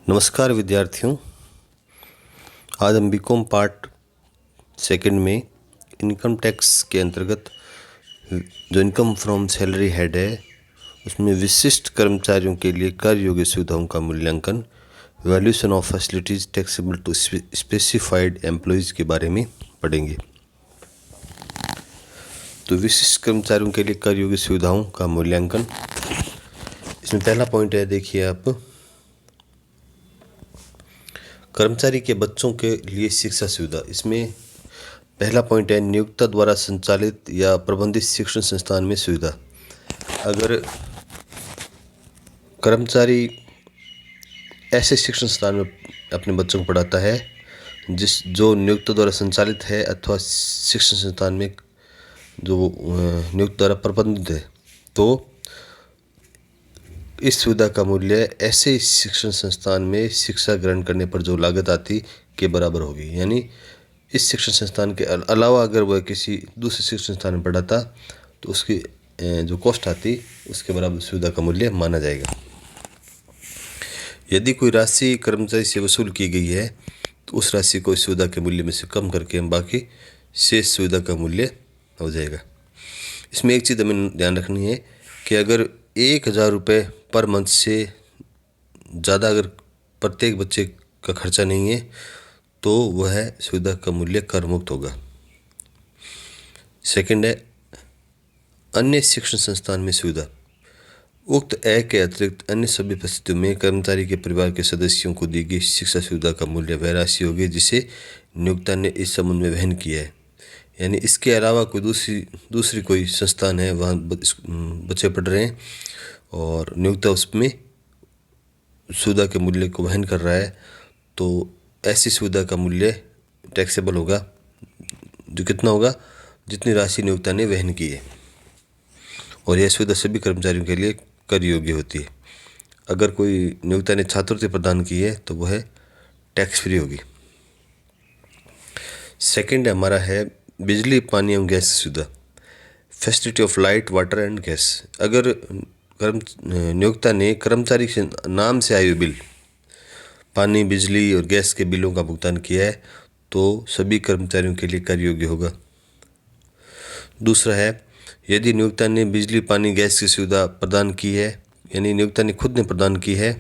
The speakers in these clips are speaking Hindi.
नमस्कार विद्यार्थियों। आज हम बीकॉम पार्ट सेकंड में इनकम टैक्स के अंतर्गत जो इनकम फ्रॉम सैलरी हेड है उसमें विशिष्ट कर्मचारियों के लिए कर योग्य सुविधाओं का मूल्यांकन, valuation of facilities taxable to specified employees के बारे में पढ़ेंगे। तो विशिष्ट कर्मचारियों के लिए कर योग्य सुविधाओं का मूल्यांकन, इसमें पहला पॉइंट है, देखिए आप, कर्मचारी के बच्चों के लिए शिक्षा सुविधा। इसमें पहला पॉइंट है नियोक्ता द्वारा संचालित या प्रबंधित शिक्षण संस्थान में सुविधा। अगर कर्मचारी ऐसे शिक्षण संस्थान में अपने बच्चों को पढ़ाता है जो नियोक्ता द्वारा संचालित है अथवा शिक्षण संस्थान में जो नियोक्ता द्वारा प्रबंधित है, तो इस सुविधा का मूल्य ऐसे शिक्षण संस्थान में शिक्षा ग्रहण करने पर जो लागत आती के बराबर होगी। यानी इस शिक्षण संस्थान के अलावा अगर वह किसी दूसरे शिक्षण संस्थान में पढ़ाता तो उसकी जो कॉस्ट आती उसके बराबर सुविधा का मूल्य माना जाएगा। यदि कोई राशि कर्मचारी से वसूल की गई है तो उस राशि को इस सुविधा के मूल्य में से कम करके हम बाकी शेष सुविधा का मूल्य हो जाएगा। इसमें एक चीज़ हमें ध्यान रखनी है कि अगर 1000 रुपये पर मंथ से ज़्यादा अगर प्रत्येक बच्चे का खर्चा नहीं है तो वह सुविधा का मूल्य कर मुक्त होगा। सेकंड है अन्य शिक्षण संस्थान में सुविधा। उक्त आय के अतिरिक्त अन्य सभी परिस्थितियों में कर्मचारी के परिवार के सदस्यों को दी गई शिक्षा सुविधा का मूल्य वह राशि होगी जिसे नियोक्ता ने इस संबंध में वहन किया है। यानी इसके अलावा कोई दूसरी कोई संस्थान है, वहाँ बच्चे पढ़ रहे हैं और नियोक्ता उसमें सुविधा के मूल्य को वहन कर रहा है, तो ऐसी सुविधा का मूल्य टैक्सेबल होगा, जो कितना होगा, जितनी राशि नियोक्ता ने वहन की है। और यह सुविधा सभी कर्मचारियों के लिए कर योग्य होती है। अगर कोई नियोक्ता ने छात्रवृत्ति प्रदान की है तो वह टैक्स फ्री होगी। सेकंड हमारा है बिजली, पानी एवं गैस सुविधा, facility of light, water and gas. अगर नियोक्ता ने कर्मचारी के नाम से आए हुए बिल, पानी, बिजली और गैस के बिलों का भुगतान किया है तो सभी कर्मचारियों के लिए कर योग्य होगा। दूसरा है यदि नियोक्ता ने बिजली, पानी, गैस की सुविधा प्रदान की है, यानी नियोक्ता ने खुद ने प्रदान की है,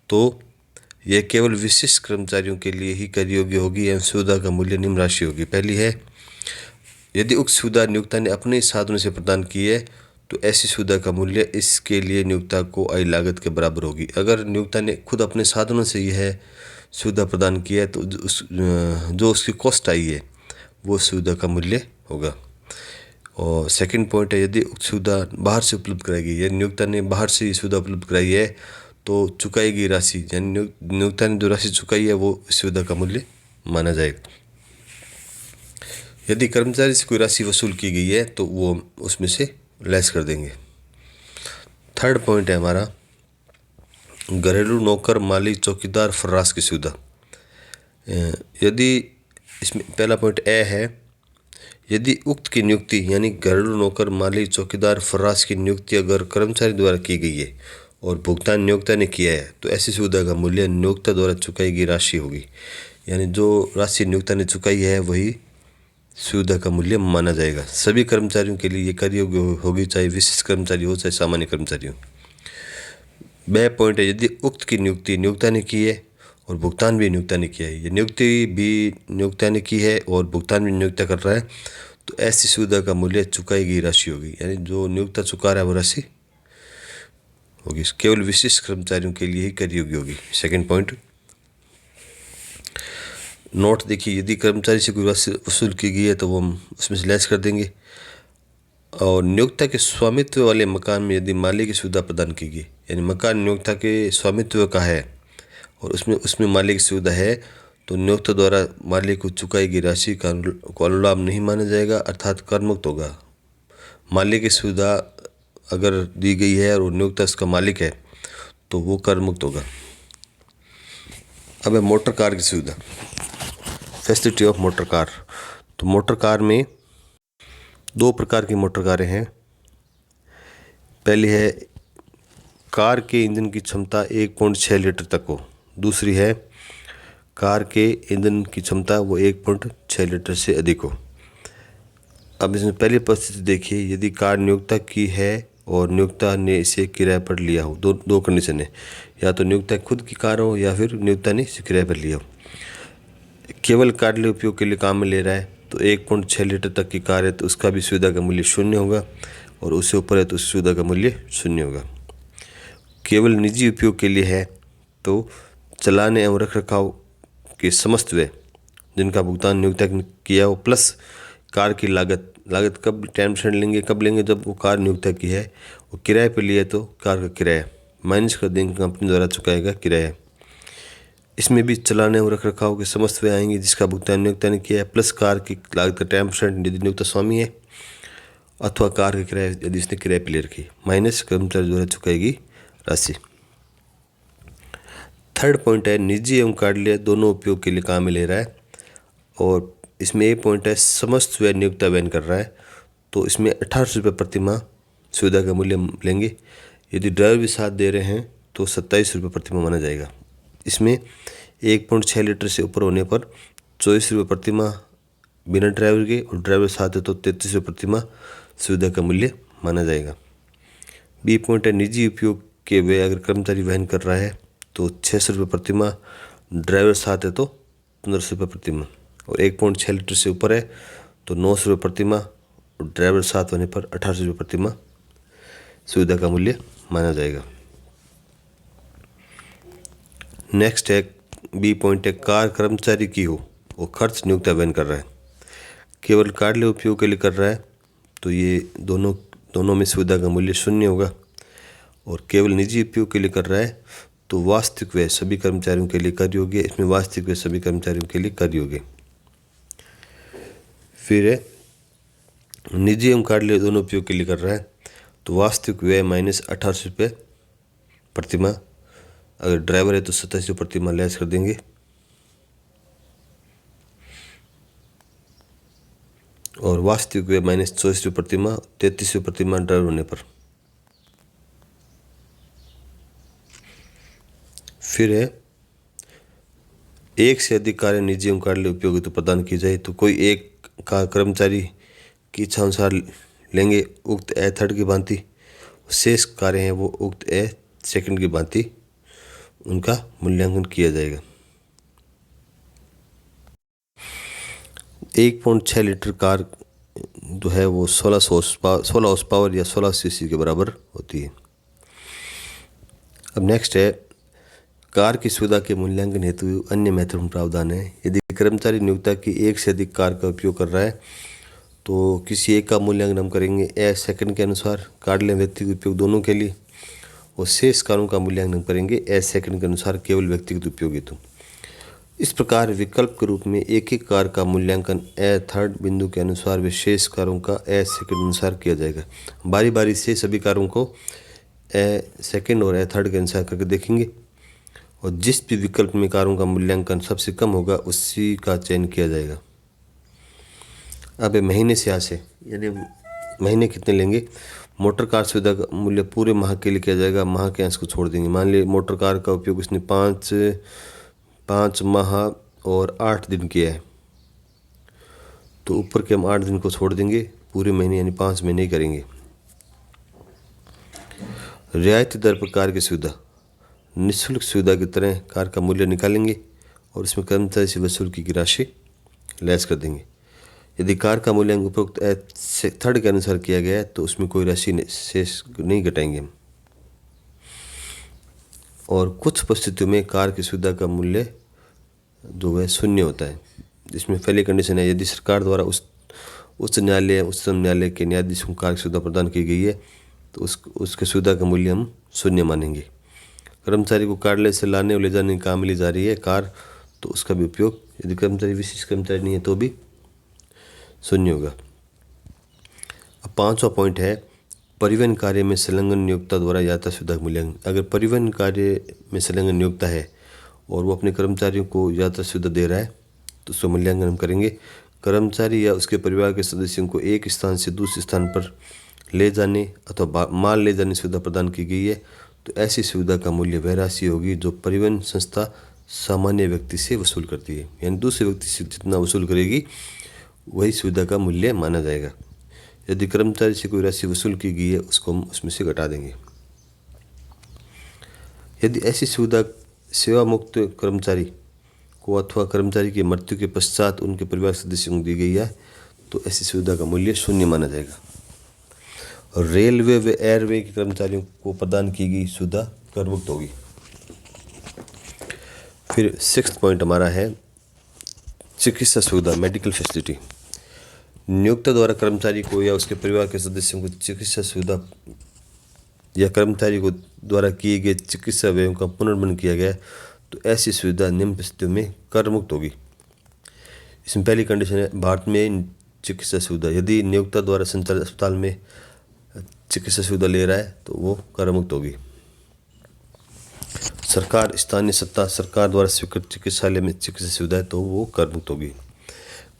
तो यह केवल विशिष्ट कर्मचारियों के लिए ही कर योग्य होगी एवं सुविधा का मूल्य निम्न राशि होगी। पहली है यदि उक्त सुविधा नियोक्ता ने अपने साधनों से प्रदान की है तो ऐसी सुविधा का मूल्य इसके लिए नियोक्ता को आय लागत के बराबर होगी। अगर नियोक्ता ने खुद अपने साधनों से यह सुविधा प्रदान की है तो जो उसकी कॉस्ट आई है वो सुविधा का मूल्य होगा। और सेकंड पॉइंट है यदि उक्त सुविधा बाहर से उपलब्ध कराई गई है, नियोक्ता ने बाहर से ये सुविधा उपलब्ध कराई है तो चुकाई गई राशि, यानी नियोक्ता ने जो राशि चुकाई है वो सुविधा का मूल्य माना जाएगा। यदि कर्मचारी से कोई राशि वसूल की गई है तो वो उसमें से लेस कर देंगे। थर्ड पॉइंट है हमारा घरेलू नौकर, माली, चौकीदार, फर्राश की सुविधा। यदि इसमें पहला पॉइंट ए है यदि उक्त की नियुक्ति यानी घरेलू नौकर, माली, चौकीदार, फर्राश की नियुक्ति अगर कर्मचारी द्वारा की गई है और भुगतान नियोक्ता ने किया है तो ऐसी सुविधा का मूल्य नियोक्ता द्वारा चुकाई गई राशि होगी। यानी जो राशि नियोक्ता ने चुकाई है वही सुविधा का मूल्य माना जाएगा। सभी कर्मचारियों के लिए ये कर योग्य होगी, चाहे विशिष्ट कर्मचारी हो चाहे सामान्य कर्मचारी हो। बे पॉइंट है यदि उक्त की नियुक्ति नियोक्ता ने की है और भुगतान भी नियोक्ता ने किया है, ये नियुक्ति भी नियोक्ता ने की है और भुगतान भी नियोक्ता कर रहा है, तो ऐसी सुविधा का मूल्य चुकाई गई राशि होगी। यानी जो नियोक्ता चुका रहा है वो राशि होगी, केवल विशिष्ट कर्मचारियों के लिए ही कर योग्य होगी। सेकेंड पॉइंट नोट देखिए, यदि कर्मचारी से कोई राशि वसूल की गई है तो वो हम उसमें से लेस कर देंगे। और नियोक्ता के स्वामित्व वाले मकान में यदि माली की सुविधा प्रदान की गई, यानी मकान नियोक्ता के स्वामित्व का है और उसमें माली की सुविधा है, तो नियोक्ता द्वारा माली को चुकाई गई राशि का अनुलाभ नहीं माना जाएगा, अर्थात कर मुक्त होगा। माली की सुविधा अगर दी गई है और नियोक्ता इसका मालिक है तो वो कर मुक्त होगा। अब है मोटर कार की सुविधा, फैसिलिटी ऑफ मोटर कार। तो मोटर कार में दो प्रकार की मोटर कारें हैं। पहली है कार के इंजन की क्षमता 1.6 लीटर तक हो, दूसरी है कार के ईंधन की क्षमता वो 1.6 लीटर से अधिक हो। अब इसमें पहली परिस्थिति देखिए, यदि कार नियोक्ता की है और नियोक्ता ने इसे किराए पर लिया हो। दो कंडीशन है, या तो नियोक्ता खुद की कार हो या फिर नियोक्ता ने इसे किराए पर लिया हो। केवल कार्यालय उपयोग के लिए काम में ले रहा है तो 1.6 लीटर तक की कार है तो उसका भी सुविधा का मूल्य 0 होगा, और उससे ऊपर है तो उस सुविधा का मूल्य 0 होगा। केवल निजी उपयोग के लिए है तो चलाने एवं रख रखाव के समस्त व्यय जिनका भुगतान नियोक्ता ने किया हो, प्लस कार की लागत कब 10% लेंगे, कब लेंगे, जब वो कार नियोक्ता की है। वो किराए पर लिए तो कार का किराया माइनस कर देंगे, कंपनी द्वारा चुकाएगा किराया। इसमें भी चलाने और रख रखाव के समस्त व्यय आएंगे जिसका भुगतान नियोक्ता ने किया है, प्लस कार की लागत का 10% यदि नियोक्ता स्वामी है, अथवा कार का किराया यदि इसने किराए पर ले रखी, माइनस कर्मचारी द्वारा चुकाएगी राशि। थर्ड पॉइंट है निजी एवं कार्यालय दोनों उपयोग के लिए काम में ले रहा है, और इसमें एक पॉइंट है समस्त व्यय नियोक्ता वहन कर रहा है, तो इसमें 1800 रुपये प्रति माह सुविधा का मूल्य लेंगे। यदि ड्राइवर भी साथ दे रहे हैं तो 27 रुपये प्रति माह माना जाएगा। इसमें 1.6 लीटर से ऊपर होने पर 24 रुपये प्रति माह बिना ड्राइवर के, और ड्राइवर साथ है तो 33 रुपये प्रति माह सुविधा का मूल्य माना जाएगा। बी पॉइंट है निजी उपयोग के व्यय अगर कर्मचारी वहन कर रहा है तो 600 रुपये प्रति माह, ड्राइवर साथ है तो 1500 रुपये प्रति माह, और 1.6 लीटर से ऊपर है तो 900 रुपये प्रति माह, और ड्राइवर साथ होने पर 1800 रुपये प्रति माह सुविधा का मूल्य माना जाएगा। नेक्स्ट है बी पॉइंट है कार कर्मचारी की हो वो खर्च नियोक्ता वहन कर रहा है। केवल कार्यालय उपयोग के लिए कर रहा है तो ये दोनों में सुविधा का मूल्य 0 होगा, और केवल निजी उपयोग के लिए कर रहा है तो वास्तविक व्यय सभी कर्मचारियों के लिए कर योग्य। इसमें वास्तविक व्यय सभी कर्मचारियों के लिए कर योग्य। फिर है निजी एवं कार्यालय दोनों उपयोग के लिए कर रहा है तो वास्तविक व्यय माइनस 1800 रुपये प्रति माह, अगर ड्राइवर है तो 27 रुपये प्रति माह लेस कर देंगे, और वास्तविक व्यय माइनस 24 रुपये प्रति माह, 33 रुपये प्रति माह ड्राइवर होने पर। फिर है एक से अधिक कार्य निजी एवं कार्यालय उपयोग हेतु प्रदान की जाए तो कोई एक का कर्मचारी की इच्छा अनुसार लेंगे उक्त ए थर्ड की भांति, शेष कार्य हैं वो उक्त ए सेकंड की भांति उनका मूल्यांकन किया जाएगा। 1.6 लीटर कार जो है वो 16 हॉर्स पावर या 16 सीसी के बराबर होती है। अब नेक्स्ट है कार की सुविधा के मूल्यांकन हेतु अन्य महत्वपूर्ण प्रावधान है। यदि कर्मचारी नियोक्ता की एक से अधिक कार का उपयोग कर रहा है तो किसी एक का मूल्यांकन हम करेंगे ए सेकंड के अनुसार कार्यालय व्यक्तिगत उपयोग दोनों के लिए, और शेष कारों का मूल्यांकन करेंगे ए सेकंड के अनुसार केवल व्यक्तिगत उपयोग हेतु। इस प्रकार विकल्प के रूप में एक एक कार का मूल्यांकन ए थर्ड बिंदु के अनुसार व शेष कारों का ए सेकंड अनुसार किया जाएगा। बारी बारी से सभी कारों को ए सेकंड और ए थर्ड के अनुसार करके देखेंगे, और जिस भी विकल्प में कारों का मूल्यांकन सबसे कम होगा उसी का चयन किया जाएगा। अब महीने से आसे यानी महीने कितने लेंगे, मोटर कार सुविधा का मूल्य पूरे माह के लिए किया जाएगा, माह के अंश को छोड़ देंगे। मान लीजिए मोटर कार का उपयोग इसने 5 माह और 8 दिन किया है तो ऊपर के हम 8 दिन को छोड़ देंगे, पूरे महीने यानी 5 महीने ही करेंगे। रियायती दर पर कार की सुविधा निःशुल्क सुविधा की तरह कार का मूल्य निकालेंगे और इसमें कर्मचारी से वसूल की राशि लेस कर देंगे। यदि कार का मूल्यांकन उपरोक्त थर्ड के अनुसार किया गया है तो उसमें कोई राशि शेष नहीं घटाएंगे हम। और कुछ परिस्थितियों में कार की सुविधा का मूल्य जो है 0 होता है, जिसमें पहली कंडीशन है यदि सरकार द्वारा उच्च न्यायालय उच्चतम न्यायालय के न्यायाधीशों को कार की सुविधा प्रदान की गई है तो उसके सुविधा का मूल्य हम 0 मानेंगे। कर्मचारी को कार्यालय से लाने और ले जाने की काम ली जा रही है कार तो उसका भी उपयोग यदि कर्मचारी विशिष्ट कर्मचारी नहीं है तो भी 0 होगा। अब 5वां पॉइंट है परिवहन कार्य में संलग्न नियोक्ता द्वारा यात्रा सुविधा मूल्यांकन। अगर परिवहन कार्य में संलग्न नियोक्ता है और वो अपने कर्मचारियों को यात्रा सुविधा दे रहा है तो उसका मूल्यांकन हम करेंगे। कर्मचारी या उसके परिवार के सदस्यों को एक स्थान से दूसरे स्थान पर ले जाने अथवा माल ले जाने सुविधा प्रदान की गई है तो ऐसी सुविधा का मूल्य वह राशि होगी जो परिवहन संस्था सामान्य व्यक्ति से वसूल करती है। यानी दूसरे व्यक्ति से जितना वसूल करेगी वही सुविधा का मूल्य माना जाएगा। यदि कर्मचारी से कोई राशि वसूल की गई है उसको हम उसमें से घटा देंगे। यदि ऐसी सुविधा सेवा मुक्त कर्मचारी को अथवा कर्मचारी की मृत्यु के पश्चात उनके परिवार सदस्यों को दी गई है तो ऐसी सुविधा का मूल्य शून्य माना जाएगा। और रेलवे व एयरवे के कर्मचारियों को प्रदान की गई सुविधा कर मुक्त होगी। फिर 6th पॉइंट हमारा है चिकित्सा सुविधा, मेडिकल फैसिलिटी। नियोक्ता द्वारा कर्मचारी को या उसके परिवार के सदस्यों को चिकित्सा सुविधा या कर्मचारी को द्वारा किए गए चिकित्सा व्ययों का पुनर्मन किया गया तो ऐसी सुविधा निम्न परिस्थितियों में कर मुक्त होगी। इसमें पहली कंडीशन है भारत में चिकित्सा सुविधा। यदि नियोक्ता द्वारा संचालित अस्पताल में चिकित्सा सुविधा ले रहा है तो वो कर मुक्त होगी। सरकार, स्थानीय सत्ता सरकार द्वारा स्वीकृत चिकित्सालय में चिकित्सा सुविधा है तो वो कर मुक्त होगी।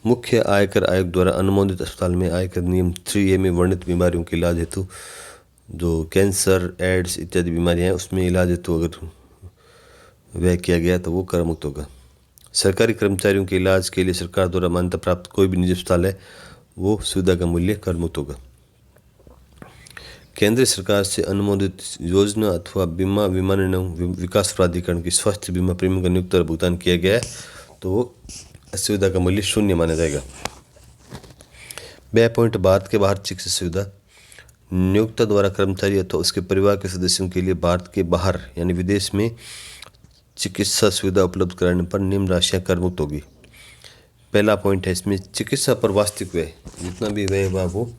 मुख्य आयकर आयोग द्वारा अनुमोदित अस्पताल में आयकर नियम 3A में वर्णित बीमारियों के इलाज हेतु जो कैंसर, एड्स इत्यादि बीमारियां हैं उसमें इलाज हेतु अगर व्यय किया गया तो वो कर मुक्त होगा। सरकारी कर्मचारियों के इलाज के लिए सरकार द्वारा मान्यता प्राप्त कोई भी निजी अस्पताल है वो सुविधा का मूल्य कर मुक्त होगा। केंद्र सरकार से अनुमोदित योजना अथवा बीमा विमानन विकास प्राधिकरण की स्वास्थ्य बीमा प्रीमियम का नियुक्त भुगतान किया गया है तो वो सुविधा का मूल्य शून्य माना जाएगा। 2 पॉइंट भारत के बाहर चिकित्सा सुविधा। नियोक्ता द्वारा कर्मचारी अथवा उसके परिवार के सदस्यों के लिए भारत के बाहर यानी विदेश में चिकित्सा सुविधा उपलब्ध कराने पर निम्न राशियाँ कर मुक्त होगी। पहला पॉइंट है इसमें चिकित्सा पर वास्तविक व्यय, जितना भी व्यय हुआ वो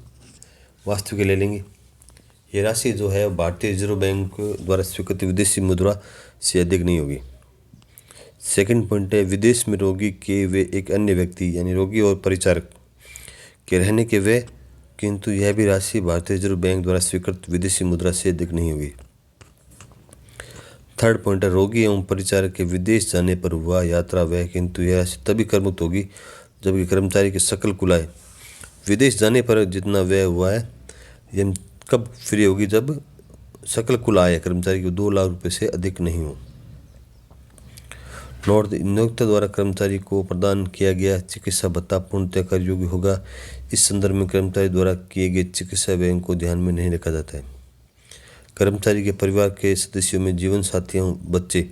वास्तविक ले लेंगे। ये राशि जो है भारतीय रिजर्व बैंक द्वारा स्वीकृत विदेशी मुद्रा से अधिक नहीं होगी। सेकंड पॉइंट है विदेश में रोगी के वे एक अन्य व्यक्ति यानी रोगी और परिचारक के रहने के व्यय, किंतु यह भी राशि भारतीय रिजर्व बैंक द्वारा स्वीकृत विदेशी मुद्रा से अधिक नहीं होगी। थर्ड पॉइंट है रोगी एवं परिचारक के विदेश जाने पर हुआ यात्रा व्यय, किंतु यह राशि तभी कर मुक्त होगी जबकि कर्मचारी के सकल कुल आय। विदेश जाने पर जितना व्यय हुआ है यह कब फ्री होगी, जब सकल कुल आय कर्मचारी को 2 लाख रुपये से अधिक नहीं हो। नोट, नियोक्ता द्वारा कर्मचारी को प्रदान किया गया चिकित्सा भत्ता पूर्णतः कर योग्य होगा। इस संदर्भ में कर्मचारी द्वारा किए गए चिकित्सा व्ययों को ध्यान में नहीं रखा जाता है। कर्मचारी के परिवार के सदस्यों में जीवन साथियों, बच्चे,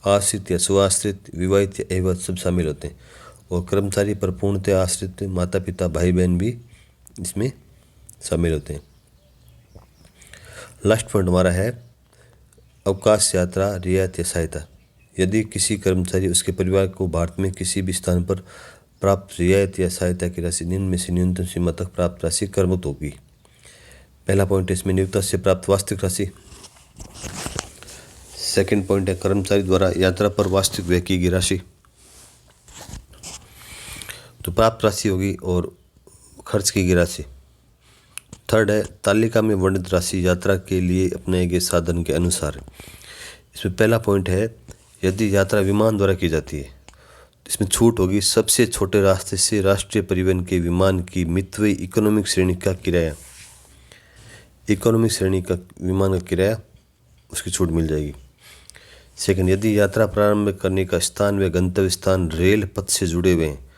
आश्रित या स्वाश्रित, विवाहित या अविवाहित सब शामिल होते हैं और कर्मचारी पर पूर्णतः आश्रित माता पिता, भाई बहन भी इसमें शामिल होते हैं। लास्ट पॉइंट हमारा है अवकाश यात्रा रियायत या सहायता। यदि किसी कर्मचारी उसके परिवार को भारत में किसी भी स्थान पर प्राप्त रियायत या सहायता की राशि निम्न में से न्यूनतम सीमा तक प्राप्त राशि कर मुक्त होगी। पहला पॉइंट है इसमें नियोक्ता से प्राप्त वास्तविक राशि। सेकंड पॉइंट है कर्मचारी द्वारा यात्रा पर वास्तविक व्यय की गई राशि तो प्राप्त राशि होगी और खर्च की गई राशि। थर्ड है तालिका में वर्णित राशि यात्रा के लिए अपनाए गए साधन के अनुसार। इसमें पहला पॉइंट है यदि यात्रा विमान द्वारा की जाती है तो इसमें छूट होगी। सबसे छोटे रास्ते से राष्ट्रीय परिवहन के विमान की मितव्ययी इकोनॉमिक श्रेणी का किराया, इकोनॉमिक श्रेणी का विमान का किराया उसकी छूट मिल जाएगी। सेकंड, यदि यात्रा प्रारंभ करने का स्थान व गंतव्य स्थान रेल पथ से जुड़े हुए हैं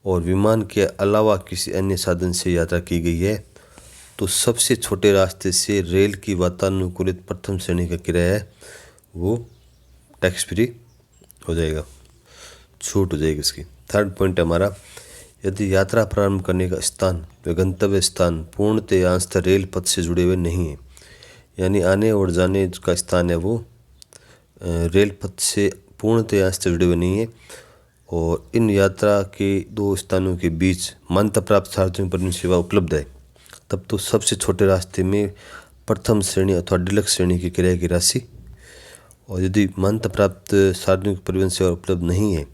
और विमान के अलावा किसी अन्य साधन से यात्रा की गई है तो सबसे छोटे रास्ते से रेल की वातानुकूलित प्रथम श्रेणी का किराया है वो टैक्स फ्री हो जाएगा, छूट हो जाएगी इसकी। थर्ड पॉइंट हमारा यदि यात्रा प्रारंभ करने का स्थान व गंतव्य स्थान पूर्णतः या अंशतः रेल पथ से जुड़े हुए नहीं है, यानी आने और जाने का स्थान है वो रेल पथ से पूर्णतः या अंशतः जुड़े हुए नहीं है और इन यात्रा के 2 स्थानों के बीच मान्यता प्राप्त सार्वजनिक परिवहन सेवा उपलब्ध है, तब तो सबसे छोटे रास्ते में प्रथम श्रेणी अथवा डिलक्स श्रेणी की किराए की राशि, और यदि मान्यता प्राप्त सार्वजनिक परिवहन सेवा उपलब्ध नहीं है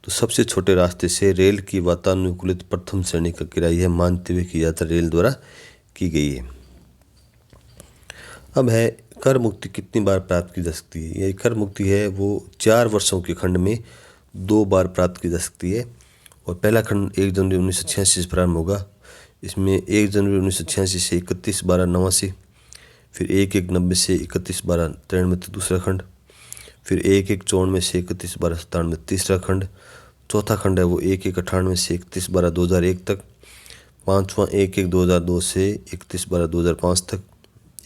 तो सबसे छोटे रास्ते से रेल की वातानुकूलित प्रथम श्रेणी का किराया है, मानते हुए कि यात्रा रेल द्वारा की गई है। अब है कर मुक्ति कितनी बार प्राप्त की जा सकती है। यह कर मुक्ति है वो 4 वर्षों के खंड में 2 बार प्राप्त की जा सकती है और पहला खंड 1 जनवरी 1986 से प्रारंभ होगा। इसमें 1 जनवरी 1986 से 31/12/89, फिर 1/1/90 से 31/12/93 तक दूसरा खंड, फिर 1/1/94 से 31/12/97 तीसरा खंड, चौथा खंड है वो 1/1/98 से 31/12/2001 तक, पाँचवां 1/1/2002 से 31/12/2005 तक,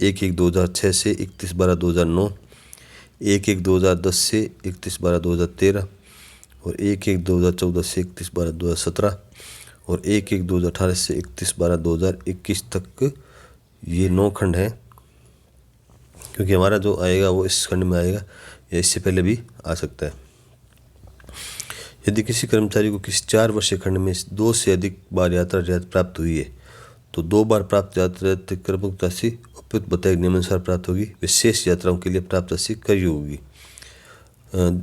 1/1/2006 से 31/12/2009, 1/1/2010 से 31/12/2013 और 1/1/2014 से 31/12/2017 और 1/1/2018 से 31/12/2021 तक। ये 9 खंड हैं, क्योंकि हमारा जो आएगा वो इस खंड में आएगा या इससे पहले भी आ सकता है। यदि किसी कर्मचारी को किसी 4 वर्षीय खंड में 2 से अधिक बार यात्रा रियायत प्राप्त हुई है तो 2 बार प्राप्त यात्रा रियायत कर मुक्त राशि उपयुक्त बताए नियमानुसार प्राप्त होगी। विशेष यात्राओं के लिए प्राप्त राशि कर होगी।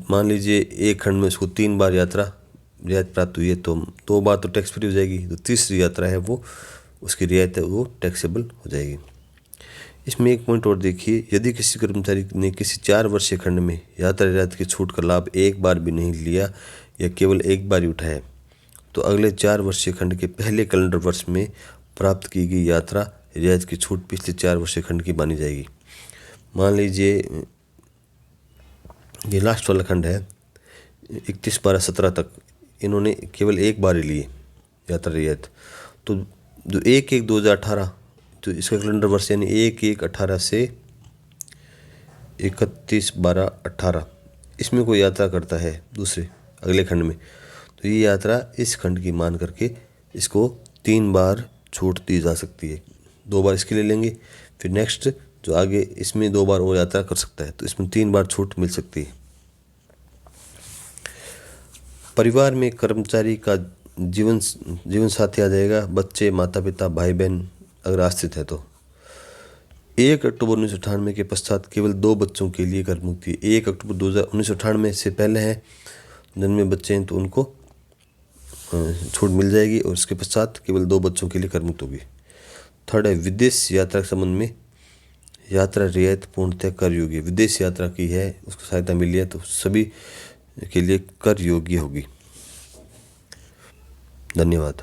मान लीजिए एक खंड में उसको 3 बार यात्रा रियायत प्राप्त हुई है तो 2 बार तो टैक्स फ्री हो जाएगी, तो तीसरी यात्रा है वो उसकी रियायत है वो टैक्सेबल हो जाएगी। इसमें एक पॉइंट और देखिए, यदि किसी कर्मचारी ने किसी 4 वर्षीय खंड में यात्रा रियायत की छूट का लाभ एक बार भी नहीं लिया या केवल एक बार ही उठाया तो अगले 4 वर्षीय खंड के पहले कैलेंडर वर्ष में प्राप्त की गई यात्रा रियायत की छूट पिछले 4 वर्षीय खंड की मानी जाएगी। मान लीजिए ये लास्ट वाला खंड है 31/12/17 तक, इन्होंने केवल एक बार ही लिए यात्रा रियायत, तो जो 1/1/2018 तो इसका कैलेंडर वर्ष यानी 1/1/18 से 31/12/18 इसमें कोई यात्रा करता है दूसरे अगले खंड में, तो ये यात्रा इस खंड की मान करके इसको 3 बार छूट दी जा सकती है। 2 बार इसके लिए लेंगे, फिर नेक्स्ट जो आगे इसमें 2 बार और यात्रा कर सकता है, तो इसमें 3 बार छूट मिल सकती है। परिवार में कर्मचारी का जीवन साथी आ जाएगा, बच्चे, माता पिता, भाई बहन अगर आश्रित है तो 1 अक्टूबर 1998 के पश्चात केवल 2 बच्चों के लिए कर मुक्ति। 1 अक्टूबर 1998 से पहले है जन्मे बच्चे हैं तो उनको छूट मिल जाएगी और उसके पश्चात केवल 2 बच्चों के लिए कर मुक्त होगी। थर्ड है विदेश यात्रा के संबंध में यात्रा रियायत पूर्णतः कर योग्य। विदेश यात्रा की है उसको सहायता मिली है तो सभी के लिए कर योग्य होगी। धन्यवाद।